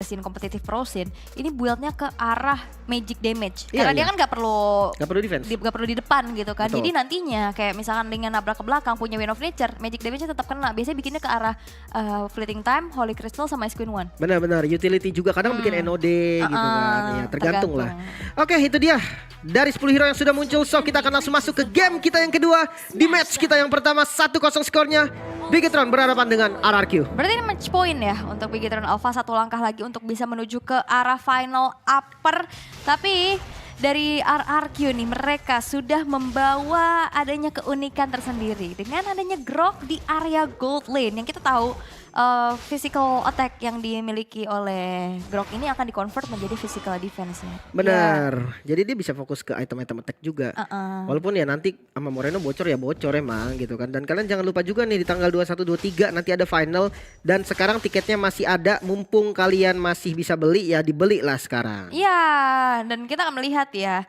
scene kompetitif pro scene, ini build-nya ke arah magic damage. Iya, Karena dia iya. kan gak perlu defense. Gak perlu di depan gitu kan. Betul. Jadi nantinya kayak misalkan dengan nabrak ke belakang punya Wind of Nature, magic damage-nya tetap kena. Biasanya bikinnya ke arah Fleeting Time, Holy Crystal sama Ice Queen One. Benar-benar utility juga kadang bikin NOD gitu kan. Ya, tergantung lah. Oke, itu dia. Dari 10 hero yang sudah muncul, so kita akan langsung masuk ke game kita yang kedua. Di match kita yang pertama 1-0 skornya. Bigetron berhadapan dengan RRQ. Berarti ini match point ya untuk Bigetron Alpha, satu langkah lagi untuk bisa menuju ke arah final upper. Tapi dari RRQ nih, mereka sudah membawa adanya keunikan tersendiri dengan adanya Grok di area gold lane yang kita tahu physical attack yang dimiliki oleh Grok ini akan di-convert menjadi physical defense-nya. Benar. Jadi dia bisa fokus ke item-item attack juga. Uh-uh. Walaupun ya nanti sama Moreno bocor ya bocor emang gitu kan. Dan kalian jangan lupa juga nih di tanggal 21 23 nanti ada final dan sekarang tiketnya masih ada, mumpung kalian masih bisa beli ya dibeli lah sekarang. Iya, dan kita akan melihat ya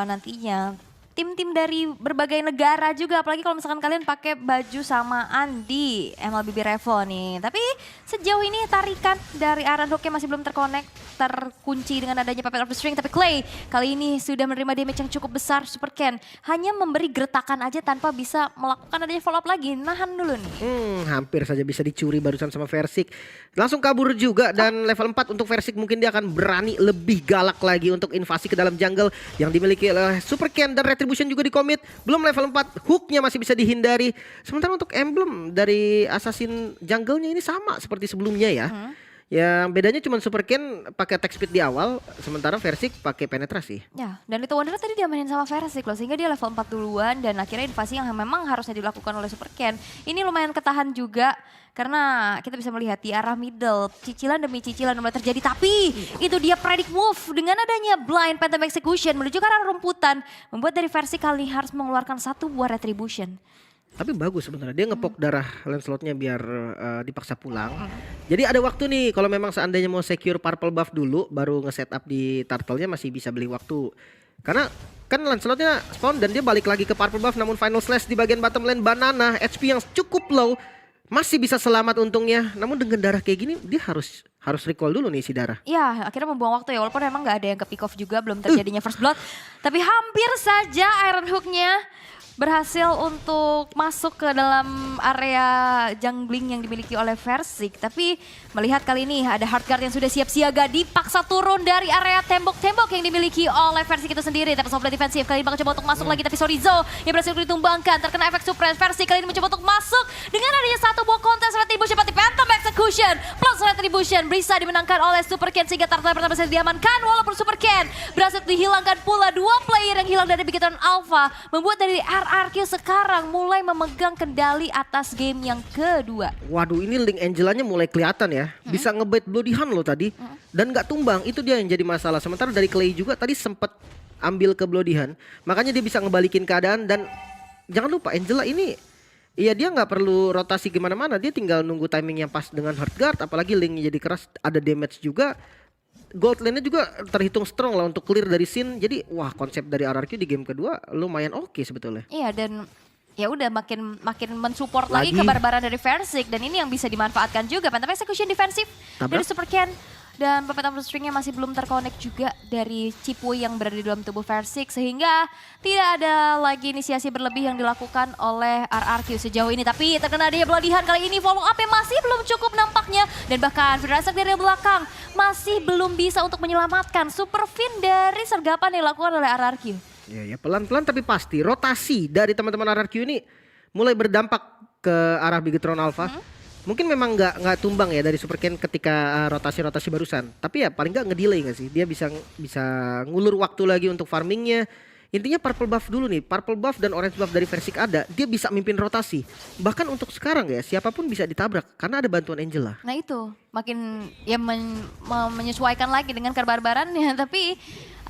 nantinya tim-tim dari berbagai negara juga, apalagi kalau misalkan kalian pakai baju samaan di MLBB Revo nih. Tapi sejauh ini tarikan dari Aaron Hook masih belum terkunci dengan adanya Puppet of the String. Tapi Clay kali ini sudah menerima damage yang cukup besar. Super Ken hanya memberi gertakan aja tanpa bisa melakukan adanya follow up lagi. Nahan dulu nih. Hampir saja bisa dicuri barusan sama Versik. Langsung kabur juga dan level 4 untuk Versik mungkin dia akan berani lebih galak lagi untuk invasi ke dalam jungle yang dimiliki oleh Super Ken dan Retribution juga di commit. Belum level 4, hooknya masih bisa dihindari. Sementara untuk emblem dari assassin jungle-nya ini sama seperti sebelumnya ya. Yang bedanya cuma Super Ken pakai attack speed di awal, sementara Versik pakai penetrasi. Ya, dan itu Wonder tadi diamanin sama Versik loh, sehingga dia level 4 duluan dan akhirnya invasi yang memang harusnya dilakukan oleh Super Ken. Ini lumayan ketahan juga karena kita bisa melihat di arah middle, cicilan demi cicilan mulai terjadi. Tapi itu dia predict move dengan adanya blind Phantom Execution menuju ke arah rumputan, membuat dari Versik kali ini harus mengeluarkan satu buah Retribution. Tapi bagus sebenarnya dia ngepok darah Lancelotnya biar dipaksa pulang. Jadi ada waktu nih kalau memang seandainya mau secure purple buff dulu baru nge-setup di turtle-nya masih bisa beli waktu. Karena kan Lancelotnya spawn dan dia balik lagi ke purple buff, namun final slash di bagian bottom lane Banana HP yang cukup low masih bisa selamat untungnya. Namun dengan darah kayak gini dia harus recall dulu nih si darah. Ya, akhirnya membuang waktu ya, walaupun emang gak ada yang ke pick off juga, belum terjadinya first blood. Tapi hampir saja Iron Hook-nya berhasil untuk masuk ke dalam area jungling yang dimiliki oleh Versik. Tapi melihat kali ini ada Heartguard yang sudah siap siaga, dipaksa turun dari area tembok-tembok yang dimiliki oleh Versik itu sendiri. Tapi sobat defensif kali ini bakal coba untuk masuk lagi, tapi Sorizo yang berhasil ditumbangkan, terkena efek suppress. Versik kali ini mencoba untuk masuk dengan adanya satu buah kontes Retribution, seperti Phantom Execution plus Retribution bisa dimenangkan oleh Super Ken sehingga turtle pertama bisa diamankan. Walaupun Super Ken berhasil dihilangkan pula dua player yang hilang dari Bigetron Alpha, membuat dari RRQ sekarang mulai memegang kendali atas game yang kedua. Waduh, ini Link Angelanya mulai kelihatan ya. Bisa ngebait Bloody Hand loh tadi. Dan nggak tumbang, itu dia yang jadi masalah. Sementara dari Clay juga tadi sempat ambil ke Bloody Hand. Makanya dia bisa ngebalikin keadaan. Dan jangan lupa Angela ini, iya dia nggak perlu rotasi gimana-mana. Dia tinggal nunggu timing yang pas dengan Heartguard. Apalagi Linknya jadi keras, ada damage juga. Gold lane-nya juga terhitung strong lah untuk clear dari scene. Jadi wah, konsep dari RRQ di game kedua lumayan oke sebetulnya. Iya, dan ya udah makin mensupport lagi kebarbaran dari Versik, dan ini yang bisa dimanfaatkan juga. Phantom Execution defensif dari Super Ken. Dan Puppet of the String-nya masih belum terkonek juga dari Cipuy yang berada di dalam tubuh Versik. Sehingga tidak ada lagi inisiasi berlebih yang dilakukan oleh RRQ sejauh ini. Tapi terkena dia Bloody Hand kali ini, follow up-nya masih belum cukup nampaknya. Dan bahkan Firasat dari belakang masih belum bisa untuk menyelamatkan Super Fin dari sergapan yang dilakukan oleh RRQ. Ya pelan-pelan tapi pasti rotasi dari teman-teman RRQ ini mulai berdampak ke arah Bigetron Alpha. Mungkin memang nggak tumbang ya dari Super Ken ketika rotasi-rotasi barusan. Tapi ya paling nggak ngedelay nggak sih? Dia bisa ngulur waktu lagi untuk farmingnya. Intinya purple buff dulu nih. Purple buff dan orange buff dari Versik ada. Dia bisa mimpin rotasi. Bahkan untuk sekarang ya siapapun bisa ditabrak karena ada bantuan Angela. Nah itu makin ya menyesuaikan lagi dengan kebarbarannya. Tapi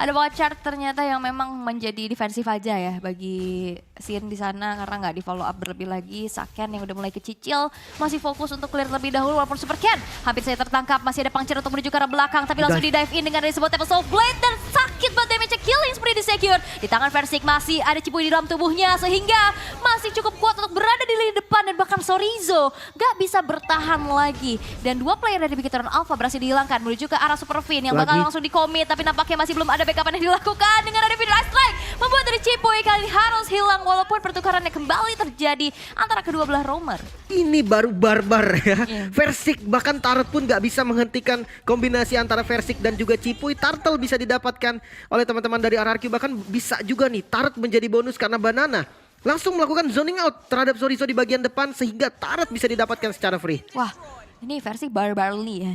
ada Watchard ternyata yang memang menjadi defensif aja ya bagi scene di sana karena nggak di follow up berlebih lagi. Saken yang udah mulai kecicil masih fokus untuk clear terlebih dahulu, walaupun Super Ken hampir saya tertangkap, masih ada pangcer untuk menuju ke arah belakang tapi langsung di dive in dengan sebuah Tempest of Blade dan sakit banget damage killing seperti di secure. Di tangan Versik masih ada Cipuy di dalam tubuhnya sehingga masih cukup kuat untuk berada di lini depan, dan bahkan Sorizo nggak bisa bertahan lagi, dan dua player player dari Bigetron Alpha berhasil dihilangkan menuju ke arah Super Fin yang bakal Lagi. langsung di-commit, tapi nampaknya masih belum ada backup yang dilakukan dengan ada Video Strike membuat dari Cipuy kali ini harus hilang walaupun pertukarannya kembali terjadi antara kedua belah roamer. Ini baru barbar ya. Iya. Versik bahkan Turret pun nggak bisa menghentikan kombinasi antara Versik dan juga Cipuy. Turtle bisa didapatkan oleh teman-teman dari RRQ, bahkan bisa juga nih Turret menjadi bonus karena Banana langsung melakukan zoning out terhadap Zorizo di bagian depan sehingga Turret bisa didapatkan secara free. Wah, ini versi barbarly ya.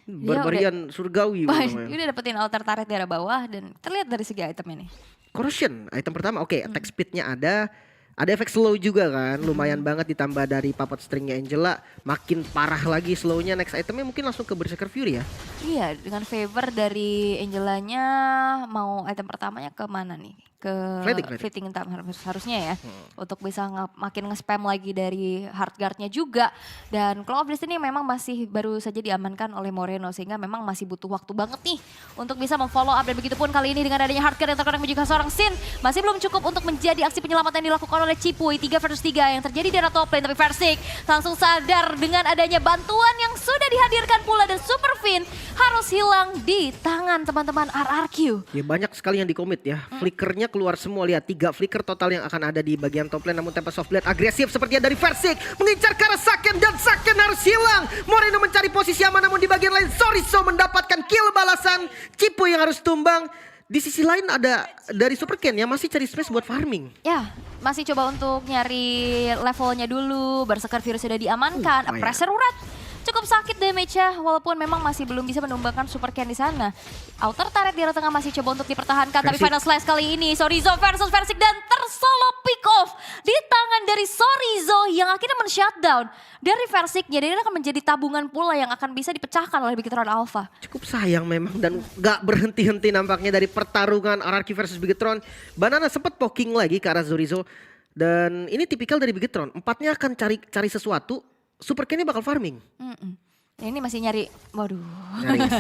Dia Barbarian surgawi namanya. udah dapetin altar turret di arah bawah dan terlihat dari segi item ini. Corrosion item pertama, oke, attack speednya ada efek slow juga kan, lumayan banget ditambah dari puppet stringnya Angela, makin parah lagi slownya. Next itemnya mungkin langsung ke Berserker Fury ya. Iya, dengan favor dari Angelanya mau item pertamanya ke mana nih? Ke Fleeting. harusnya ya. Untuk bisa makin nge-spam lagi dari hard guard-nya juga. Dan Claw of Destiny memang masih baru saja diamankan oleh Moreno sehingga memang masih butuh waktu banget nih untuk bisa memfollow up. Dan begitupun kali ini dengan adanya hard guard yang terkadang juga seorang Sin masih belum cukup untuk menjadi aksi penyelamatan yang dilakukan oleh Cipuy 3 versus 3 yang terjadi di arah top lane. Tapi Versik langsung sadar dengan adanya bantuan yang sudah dihadirkan pula dan Super Fin harus hilang di tangan teman-teman RRQ. Ya banyak sekali yang di-commit ya. Flickernya keluar semua, lihat 3 flicker total yang akan ada di bagian top lane. Namun Tempest of Blade agresif sepertinya dari Versik mengincar ke arah Saken dan Saken harus hilang. Moreno mencari posisi aman namun di bagian lain Zorizo mendapatkan kill balasan. Cipuy yang harus tumbang. Di sisi lain ada dari Super Ken yang masih cari space buat farming. Ya, masih coba untuk nyari levelnya dulu. Berserker Fury sudah diamankan. lumayan. Pressure urat. Cukup sakit damage-nya walaupun memang masih belum bisa menumbangkan Super Ken di sana. Outer turret di arah tengah masih coba untuk dipertahankan. Tapi Versik. final slash kali ini Zorizo versus Versik dan tersolo pick off di tangan dari Zorizo yang akhirnya men-shutdown dari Versiknya. Dan ini akan menjadi tabungan pula yang akan bisa dipecahkan oleh Bigetron Alpha. Cukup sayang memang dan gak berhenti-henti nampaknya dari pertarungan RRQ versus Bigetron. Banana sempat poking lagi ke arah Zorizo. Dan ini tipikal dari Bigetron. Empatnya akan cari sesuatu. Super Ken-nya bakal farming. Ini masih nyari, waduh.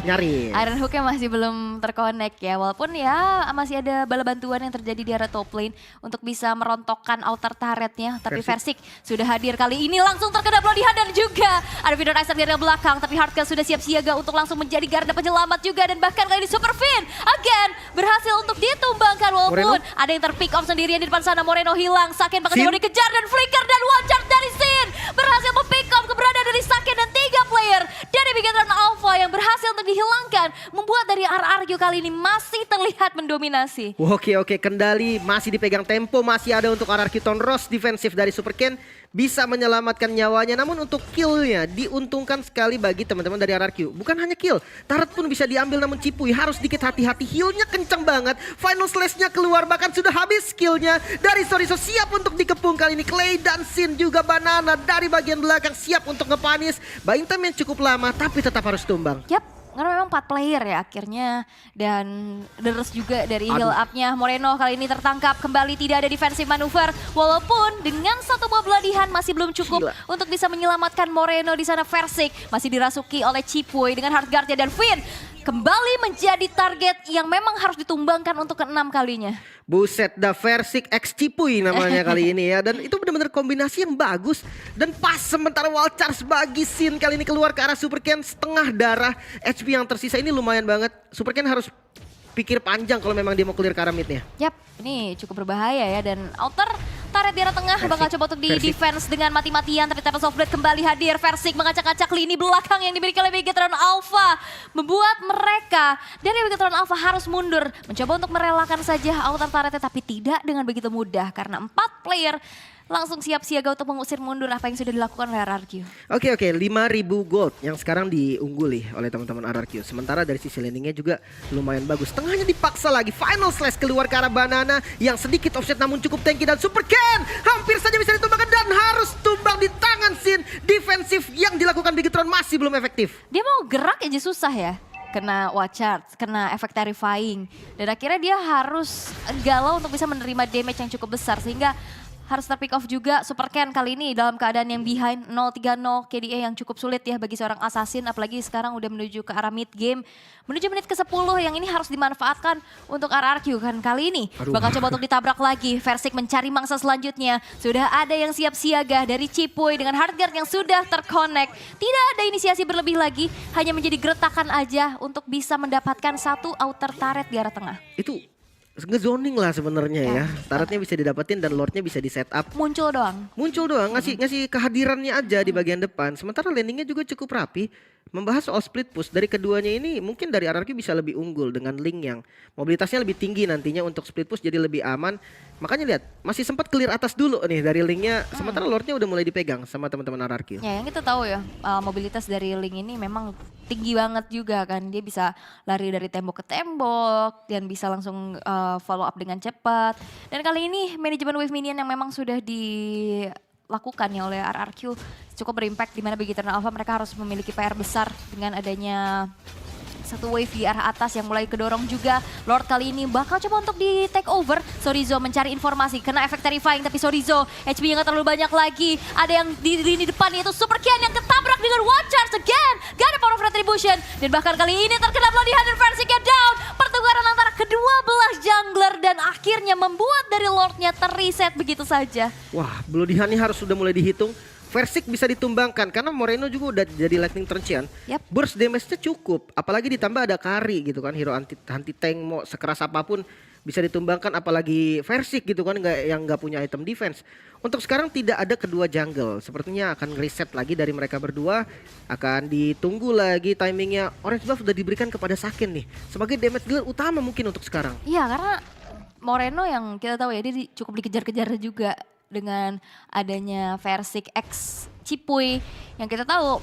Nyari. Iron Hook-nya masih belum terkonek ya. Walaupun ya masih ada bala bantuan yang terjadi di arah top lane untuk bisa merontokkan outer turretnya. Tapi Versik sudah hadir kali ini langsung terkena pelodihan dan juga ada Video Riser di area belakang. Tapi Hardcast sudah siap siaga untuk langsung menjadi garda penyelamat juga. Dan bahkan kali ini Super Fin again berhasil untuk ditumbangkan. Walaupun Moreno. ada yang terpick off sendirian di depan sana. Moreno hilang, Saken bakal Sin. coba dikejar dan flicker dan one charge dari Sin. Berhasil mempick off keberadaan dari Saken dan 3 player dari Bigetron Alpha yang berhasil untuk dihilangkan. Membuat dari RRQ kali ini masih terlihat mendominasi. Oke, kendali masih dipegang, tempo masih ada untuk RRQ. Tonros defensif dari Super Ken bisa menyelamatkan nyawanya. Namun untuk killnya diuntungkan sekali bagi teman-teman dari RRQ. Bukan hanya kill, turret pun bisa diambil namun Cipuy harus sedikit hati-hati. Healnya kencang banget, final slash-nya keluar bahkan sudah habis skillnya dari Zorizo. Siap untuk dikepung kali ini. Clay dan Sin juga Banana dari bagian belakang siap untuk ngepanis. Buying time yang cukup lama tapi tetap harus tumbang. Yap, karena memang 4 player ya akhirnya. Dan deres juga dari heal up-nya. Moreno kali ini tertangkap kembali, tidak ada defensive manuver. Walaupun dengan satu buah beladihan masih belum cukup Gila. untuk bisa menyelamatkan Moreno di sana. Versik masih dirasuki oleh Cipuy dengan hard guard-nya dan Fin kembali menjadi target yang memang harus ditumbangkan untuk ke-6 kalinya. Buset dah, Versik X Cipuy namanya kali ini ya. Dan itu benar-benar kombinasi yang bagus. Dan pas sementara wall charge bagi Sin kali ini keluar ke arah Super Ken. Setengah darah, HP yang tersisa ini lumayan banget. Super Ken harus pikir panjang kalau memang dia mau clear ke arah midnya. Yap, ini cukup berbahaya ya. Dan outer turret di arah tengah bakal coba untuk di-defense dengan mati-matian. Tapi Tempest of Blade kembali hadir. Versik mengacak-acak lini belakang yang dimiliki oleh Bigetron Alpha. Membuat mereka dari Bigetron Alpha harus mundur. Mencoba untuk merelakan saja outer turretnya. Tapi tidak dengan begitu mudah. Karena 4 player langsung siap siaga untuk mengusir mundur apa yang sudah dilakukan oleh RRQ. Oke, 5.000 gold yang sekarang diungguli oleh teman-teman RRQ. Sementara dari sisi landingnya juga lumayan bagus. Tengahnya dipaksa lagi, final slash keluar ke arah Banana yang sedikit offset namun cukup tanky. Dan Super Ken hampir saja bisa ditumbangkan dan harus tumbang di tangan Sin. Defensif yang dilakukan Bigetron masih belum efektif. Dia mau gerak aja susah ya. Kena watch charge, kena efek terrifying. Dan akhirnya dia harus galau untuk bisa menerima damage yang cukup besar. Sehingga harus terpick off juga. Super Ken kali ini dalam keadaan yang behind 0-3-0 KDA yang cukup sulit ya bagi seorang assassin. Apalagi sekarang udah menuju ke arah mid game. Menuju menit ke-10 yang ini harus dimanfaatkan untuk RRQ kan kali ini. Bakal coba untuk ditabrak lagi. Versik mencari mangsa selanjutnya. Sudah ada yang siap siaga dari Cipuy dengan Heartguard yang sudah terconnect. Tidak ada inisiasi berlebih lagi. Hanya menjadi geretakan aja untuk bisa mendapatkan satu outer turret di arah tengah. Itu ngezoning lah sebenarnya ya. Turretnya bisa didapetin dan lordnya bisa di setup. Muncul doang. Muncul doang, ngasih kehadirannya aja di bagian depan. Sementara landingnya juga cukup rapi. Membahas soal split push dari keduanya ini mungkin dari RRQ bisa lebih unggul dengan Link yang mobilitasnya lebih tinggi nantinya untuk split push jadi lebih aman. Makanya lihat masih sempat clear atas dulu nih dari Linknya. Sementara lordnya udah mulai dipegang sama teman-teman RRQ. Ya yang kita tahu ya mobilitas dari Link ini memang tinggi banget juga kan. Dia bisa lari dari tembok ke tembok dan bisa langsung follow up dengan cepat. Dan kali ini manajemen wave minion yang memang sudah dilakukan ya oleh RRQ cukup berimpact, di mana bagi Eternal Alpha mereka harus memiliki PR besar dengan adanya satu wave di arah atas yang mulai kedorong juga. Lord kali ini bakal coba untuk di take over. Sorizo mencari informasi, kena efek terrifying tapi Sorizo HP-nya gak terlalu banyak lagi. Ada yang di lini depan yaitu Super Ken yang ketabrak dengan one charge again. Gak ada power of retribution. Dan bahkan kali ini terkena Bloodihan dan Versiknya down. Pertukaran antara kedua belah jungler dan akhirnya membuat dari Lordnya terreset begitu saja. Wah, Bloodihan ini harus sudah mulai dihitung. Versik bisa ditumbangkan karena Moreno juga udah jadi lightning trencian. Burst damage-nya cukup, apalagi ditambah ada Kari gitu kan, hero anti tank mau sekeras apapun bisa ditumbangkan, apalagi Versik gitu kan yang nggak punya item defense. Untuk sekarang tidak ada kedua jungle, sepertinya akan reset lagi dari mereka berdua, akan ditunggu lagi timingnya. Orange buff sudah diberikan kepada Saken nih sebagai damage dealer utama mungkin untuk sekarang. Iya karena Moreno yang kita tahu ya dia cukup dikejar-kejar juga dengan adanya Versik X Cipuy yang kita tahu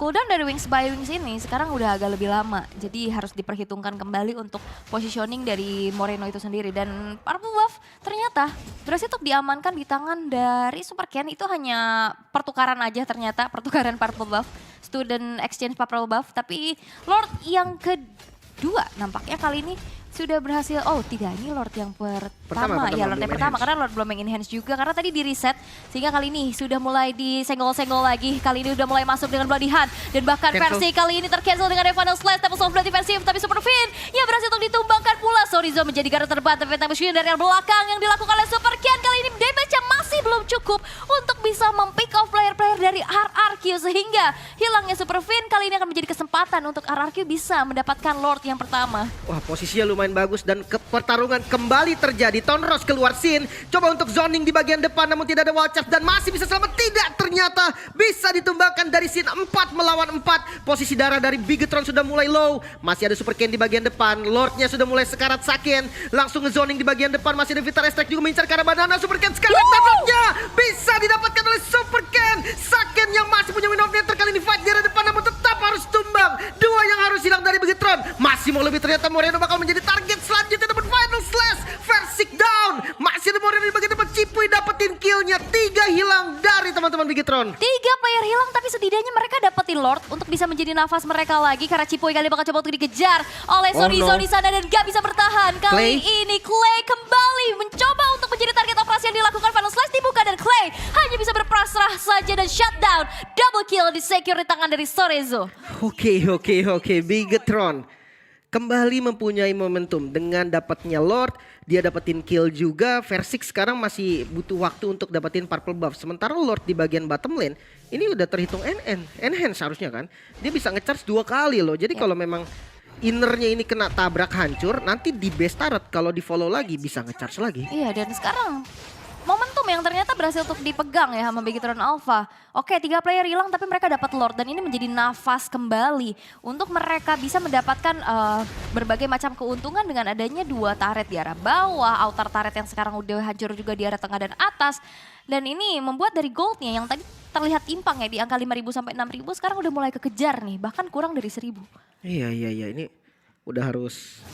cooldown dari Wings by Wings ini sekarang udah agak lebih lama. Jadi harus diperhitungkan kembali untuk positioning dari Moreno itu sendiri. Dan Purple Buff ternyata berhasil untuk diamankan di tangan dari Super Ken. Itu hanya pertukaran aja ternyata, pertukaran Purple Buff. Student exchange Purple Buff. Tapi Lord yang kedua nampaknya kali ini sudah berhasil. Oh tidak, ini Lord yang pertama ya, Lord yang pertama karena Lord belum enhance juga karena tadi di reset sehingga kali ini sudah mulai disenggol-senggol lagi. Kali ini udah mulai masuk dengan Bloodihan dan bahkan versi kali ini tercancel dengan Final Slash, Temples of Blood defensif tapi Super Fin yang berhasil untuk ditumbangkan pula. Sorizo menjadi garda terdepan tapi Tempest dari arah belakang yang dilakukan oleh Super Ken kali ini damage-nya masih belum cukup untuk bisa mempick off player-player dari RRQ sehingga hilangnya Super Fin kali ini akan menjadi kesempatan untuk RRQ bisa mendapatkan Lord yang pertama. Wah, posisinya lumayan bagus dan pertarungan kembali terjadi. Tonros keluar scene, coba untuk zoning di bagian depan namun tidak ada wall charge dan masih bisa selamat. Tidak, ternyata bisa ditumbangkan dari scene 4 melawan 4. Posisi darah dari Bigetron sudah mulai low. Masih ada Super Ken di bagian depan. Lordnya sudah mulai sekarat Saken. Langsung ngezoning di bagian depan. Masih ada Vital Strike juga mengincar ke arah banana. Super Ken sekarang tabraknya bisa didapatkan oleh Super Ken. Saken yang masih punya win of nature kali ini fight di arah depan namun tetap harus tumbang. Dua yang harus hilang dari Bigetron. Masih mau lebih, ternyata Moreno bakal menjadi target selanjutnya dapat Final Slash. Versik down. Masih ada Moreno di bagian depan. Cipuy dapetin killnya. 3 hilang dari teman-teman Bigetron. 3 player hilang tapi setidaknya mereka dapetin Lord untuk bisa menjadi nafas mereka lagi karena Cipuy kali bakal coba untuk dikejar oleh Sorizo di sana dan gak bisa bertahan. Kali ini Clay kembali mencoba untuk menjadi target operasi yang dilakukan. Final Slash dibuka dan Clay hanya bisa berpasrah saja dan shutdown. Double kill di secure di tangan dari Sorizo. Oke. Bigetron kembali mempunyai momentum dengan dapatnya Lord, dia dapetin kill juga. Versik sekarang masih butuh waktu untuk dapetin purple buff. Sementara Lord di bagian bottom lane ini udah terhitung enhance harusnya kan. Dia bisa ngecharge 2 kali loh. Jadi kalau memang innernya ini kena tabrak hancur, nanti di base turret kalau di follow lagi bisa ngecharge lagi. Iya, dan sekarang momentum yang ternyata berhasil untuk dipegang ya sama Bigetron Alpha. Oke, 3 player hilang tapi mereka dapat Lord dan ini menjadi nafas kembali untuk mereka bisa mendapatkan berbagai macam keuntungan dengan adanya 2 turret di arah bawah, outer turret yang sekarang udah hancur juga di arah tengah dan atas. Dan ini membuat dari goldnya yang tadi terlihat timpang ya di angka 5.000 sampai 6.000 sekarang udah mulai kekejar nih, bahkan kurang dari 1.000. Iya, ini udah harus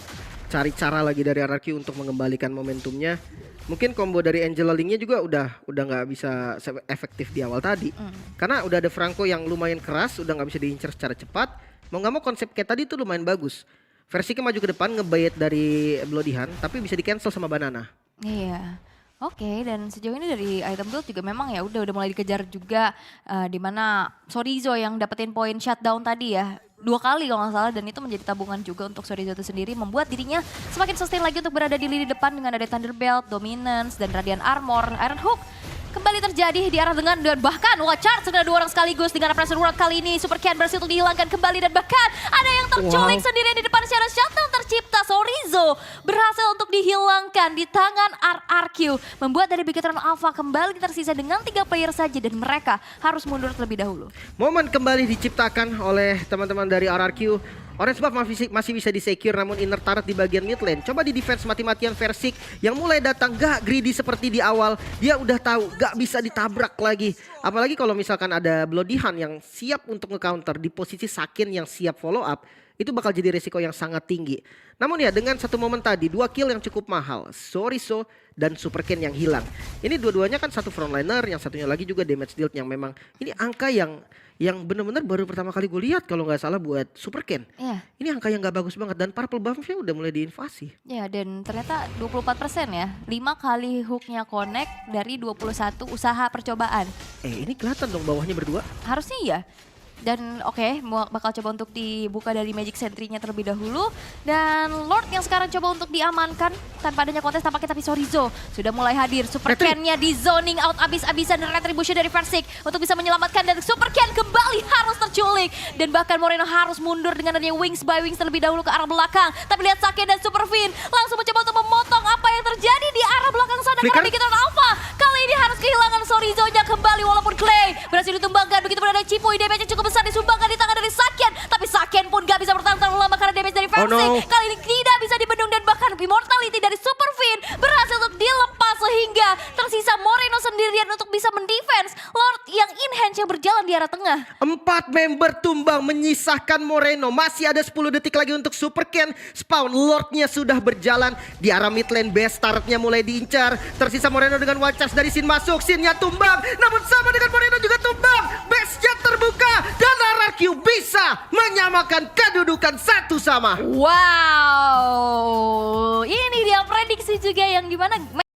cari cara lagi dari RRQ untuk mengembalikan momentumnya. Mungkin combo dari Angela Link-nya juga udah nggak bisa efektif di awal tadi. Karena udah ada Franco yang lumayan keras, udah nggak bisa diincar secara cepat. Mau nggak mau konsep kayak tadi tuh lumayan bagus. Versinya maju ke depan ngebait dari Bloodihan tapi bisa di cancel sama Banana. Iya. Oke, dan sejauh ini dari item build juga memang ya udah mulai dikejar juga di mana Sorizo yang dapetin poin shutdown tadi ya. 2 kali kalau nggak salah dan itu menjadi tabungan juga untuk Sorizo itu sendiri membuat dirinya semakin sustain lagi untuk berada di lini depan dengan ada Thunderbelt, Dominance dan Radiant Armor. Iron Hook kembali terjadi di arah dengan dan bahkan charge segera 2 orang sekaligus dengan Pressure World kali ini. Super Ken berhasil untuk dihilangkan kembali dan bahkan ada yang terculik sendirian di depan secara shutdown tercipta. Sorizo berhasil untuk dihilangkan di tangan RRQ. Membuat dari Bigetron Alpha kembali tersisa dengan 3 player saja dan mereka harus mundur terlebih dahulu. Momen kembali diciptakan oleh teman-teman dari RRQ. Orange buff masih bisa di-secure namun inner turret di bagian mid lane. Coba di defense mati-matian Versik yang mulai datang gak greedy seperti di awal. Dia udah tahu gak bisa ditabrak lagi. Apalagi kalau misalkan ada Bloody Hand yang siap untuk nge-counter di posisi Sakin yang siap follow up. Itu bakal jadi resiko yang sangat tinggi. Namun ya dengan satu momen tadi 2 kill yang cukup mahal. Sorizo dan Super Ken yang hilang. Ini dua-duanya kan satu frontliner, yang satunya lagi juga damage dealt yang memang ini angka yang benar-benar baru pertama kali gue lihat kalau nggak salah buat Super Ken. Iya. Ini angka yang nggak bagus banget dan purple buff-nya udah mulai diinvasi. Ya dan ternyata 24% ya. 5 kali hooknya connect dari 21 usaha percobaan. Ini kelihatan dong bawahnya berdua. Harusnya iya. Dan oke, bakal coba untuk dibuka dari Magic Sentry-nya terlebih dahulu. Dan Lord yang sekarang coba untuk diamankan tanpa adanya kontes tampaknya, tapi Sorizo sudah mulai hadir. Super Ken-nya di zoning out abis-abisan dan retribution dari Versik untuk bisa menyelamatkan, dan Super Ken kembali harus terculik. Dan bahkan Moreno harus mundur dengan adanya Wings by Wings terlebih dahulu ke arah belakang. Tapi lihat Sake dan Super Fin langsung mencoba untuk memotong apa yang terjadi di arah belakang sana. Karena Bigetron Alpha kali ini harus kehilangan Sorizo-nya kembali walaupun Clay berhasil ditumbangkan. Begitu pun ada Cipuy, damage cukup besar disumbangkan di tangan dari Saken, tapi Saken pun gak bisa bertahan terlalu lama karena damage dari Versik. Kali ini tidak bisa dibendung dan bahkan immortality dari Super Fin berhasil untuk dilepas sehingga tersisa Moreno sendirian untuk bisa mendefense Lord yang in-hand yang berjalan di arah tengah. 4 member tumbang menyisahkan Moreno. Masih ada 10 detik lagi untuk Super Ken spawn. Lordnya sudah berjalan di arah mid lane base. Turretnya mulai diincar. Tersisa Moreno dengan one charge dari Sin masuk. Sinnya tumbang. Namun sama dengan Moreno juga tumbang. Base-nya terbuka dan RRQ bisa menyamakan kedudukan 1 sama. Wow, ini dia prediksi juga yang dimana